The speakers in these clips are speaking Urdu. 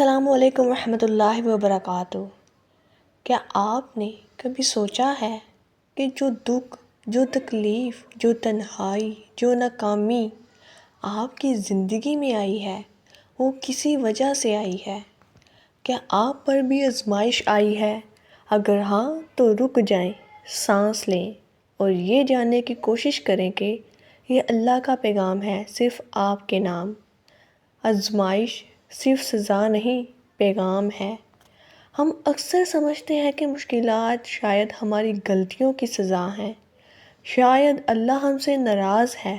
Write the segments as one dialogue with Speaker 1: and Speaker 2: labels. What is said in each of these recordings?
Speaker 1: السلام علیکم ورحمۃ اللہ وبرکاتہ۔ کیا آپ نے کبھی سوچا ہے کہ جو دکھ، جو تکلیف، جو تنہائی، جو ناکامی آپ کی زندگی میں آئی ہے وہ کسی وجہ سے آئی ہے؟ کیا آپ پر بھی آزمائش آئی ہے؟ اگر ہاں تو رک جائیں، سانس لیں اور یہ جاننے کی کوشش کریں کہ یہ اللہ کا پیغام ہے، صرف آپ کے نام۔ آزمائش صرف سزا نہیں، پیغام ہے۔ ہم اکثر سمجھتے ہیں کہ مشکلات شاید ہماری غلطیوں کی سزا ہیں، شاید اللہ ہم سے ناراض ہے،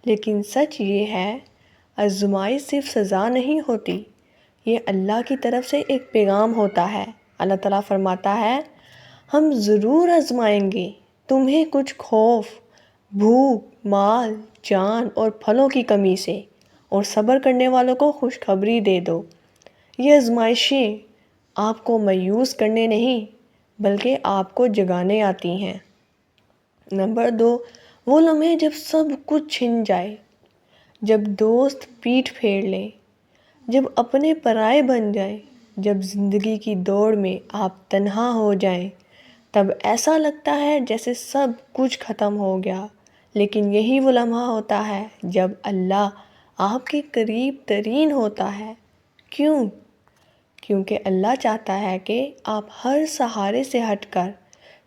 Speaker 1: لیکن سچ یہ ہے آزمائش صرف سزا نہیں ہوتی، یہ اللہ کی طرف سے ایک پیغام ہوتا ہے۔ اللہ تعالیٰ فرماتا ہے، ہم ضرور آزمائیں گے تمہیں کچھ خوف، بھوک، مال، جان اور پھلوں کی کمی سے، اور صبر کرنے والوں کو خوشخبری دے دو۔ یہ آزمائشیں آپ کو مایوس کرنے نہیں بلکہ آپ کو جگانے آتی ہیں۔ نمبر 2، وہ لمحے جب سب کچھ چھن جائے، جب دوست پیٹھ پھیر لیں، جب اپنے پرائے بن جائیں، جب زندگی کی دوڑ میں آپ تنہا ہو جائیں، تب ایسا لگتا ہے جیسے سب کچھ ختم ہو گیا، لیکن یہی وہ لمحہ ہوتا ہے جب اللہ آپ کے قریب ترین ہوتا ہے۔ کیوں؟ کیونکہ اللہ چاہتا ہے کہ آپ ہر سہارے سے ہٹ کر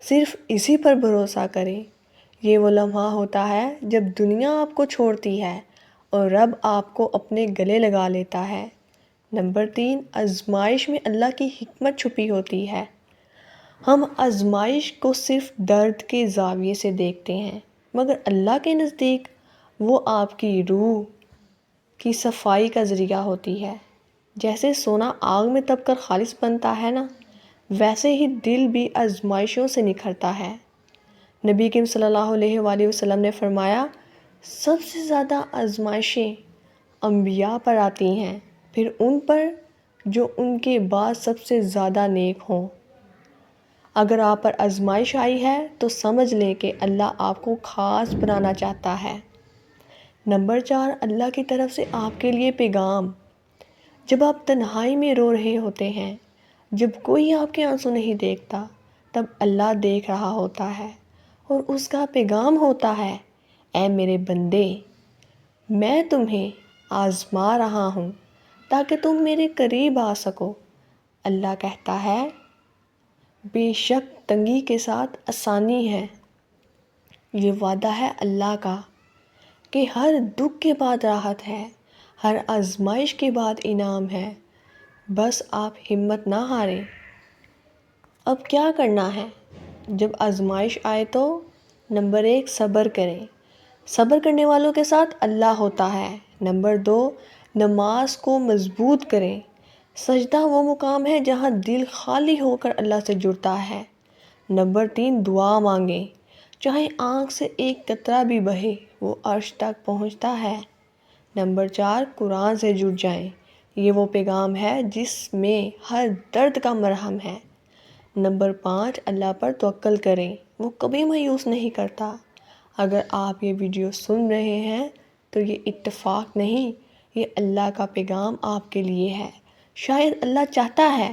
Speaker 1: صرف اسی پر بھروسہ کریں۔ یہ وہ لمحہ ہوتا ہے جب دنیا آپ کو چھوڑتی ہے اور رب آپ کو اپنے گلے لگا لیتا ہے۔ نمبر 3، آزمائش میں اللہ کی حکمت چھپی ہوتی ہے۔ ہم آزمائش کو صرف درد کے زاویے سے دیکھتے ہیں، مگر اللہ کے نزدیک وہ آپ کی روح کی صفائی کا ذریعہ ہوتی ہے۔ جیسے سونا آگ میں تپ کر خالص بنتا ہے نا، ویسے ہی دل بھی آزمائشوں سے نکھرتا ہے۔ نبی کریم صلی اللہ علیہ وآلہ وسلم نے فرمایا، سب سے زیادہ آزمائشیں انبیاء پر آتی ہیں، پھر ان پر جو ان کے بعد سب سے زیادہ نیک ہوں۔ اگر آپ پر آزمائش آئی ہے تو سمجھ لیں کہ اللہ آپ کو خاص بنانا چاہتا ہے۔ نمبر 4، اللہ کی طرف سے آپ کے لیے پیغام۔ جب آپ تنہائی میں رو رہے ہوتے ہیں، جب کوئی آپ کے آنسو نہیں دیکھتا، تب اللہ دیکھ رہا ہوتا ہے اور اس کا پیغام ہوتا ہے، اے میرے بندے، میں تمہیں آزما رہا ہوں تاکہ تم میرے قریب آ سکو۔ اللہ کہتا ہے، بے شک تنگی کے ساتھ آسانی ہے۔ یہ وعدہ ہے اللہ کا کہ ہر دکھ کے بعد راحت ہے، ہر آزمائش کے بعد انعام ہے، بس آپ ہمت نہ ہاریں۔ اب کیا کرنا ہے جب آزمائش آئے تو؟ نمبر 1، صبر کریں۔ صبر کرنے والوں کے ساتھ اللہ ہوتا ہے۔ نمبر 2، نماز کو مضبوط کریں۔ سجدہ وہ مقام ہے جہاں دل خالی ہو کر اللہ سے جڑتا ہے۔ نمبر 3، دعا مانگیں، چاہے آنکھ سے ایک قطرہ بھی بہے، وہ عرش تک پہنچتا ہے۔ نمبر 4، قرآن سے جڑ جائیں، یہ وہ پیغام ہے جس میں ہر درد کا مرہم ہے۔ نمبر 5، اللہ پر توکل کریں، وہ کبھی مایوس نہیں کرتا۔ اگر آپ یہ ویڈیو سن رہے ہیں تو یہ اتفاق نہیں، یہ اللہ کا پیغام آپ کے لیے ہے۔ شاید اللہ چاہتا ہے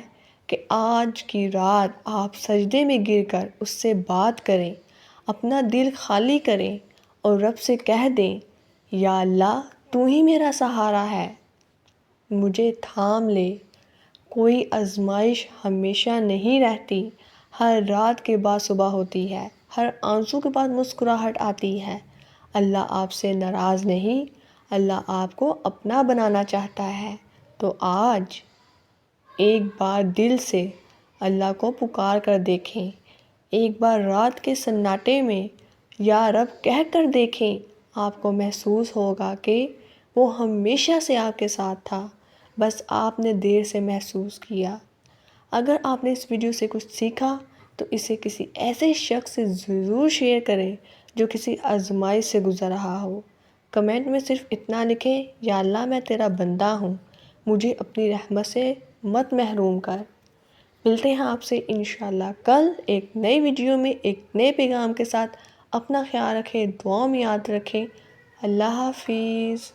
Speaker 1: کہ آج کی رات آپ سجدے میں گر کر اس سے بات کریں، اپنا دل خالی کریں اور رب سے کہہ دیں، یا اللہ تو ہی میرا سہارا ہے، مجھے تھام لے۔ کوئی آزمائش ہمیشہ نہیں رہتی، ہر رات کے بعد صبح ہوتی ہے، ہر آنسو کے بعد مسکراہٹ آتی ہے۔ اللہ آپ سے ناراض نہیں، اللہ آپ کو اپنا بنانا چاہتا ہے۔ تو آج ایک بار دل سے اللہ کو پکار کر دیکھیں، ایک بار رات کے سناٹے میں یا رب کہہ کر دیکھیں، آپ کو محسوس ہوگا کہ وہ ہمیشہ سے آپ کے ساتھ تھا، بس آپ نے دیر سے محسوس کیا۔ اگر آپ نے اس ویڈیو سے کچھ سیکھا تو اسے کسی ایسے شخص سے ضرور شیئر کریں جو کسی آزمائش سے گزر رہا ہو۔ کمنٹ میں صرف اتنا لکھیں، یا اللہ میں تیرا بندہ ہوں، مجھے اپنی رحمت سے مت محروم کر۔ ملتے ہیں آپ سے انشاءاللہ کل ایک نئی ویڈیو میں ایک نئے پیغام کے ساتھ۔ اپنا خیال رکھیں، دعاؤں میں یاد رکھیں۔ اللہ حافظ۔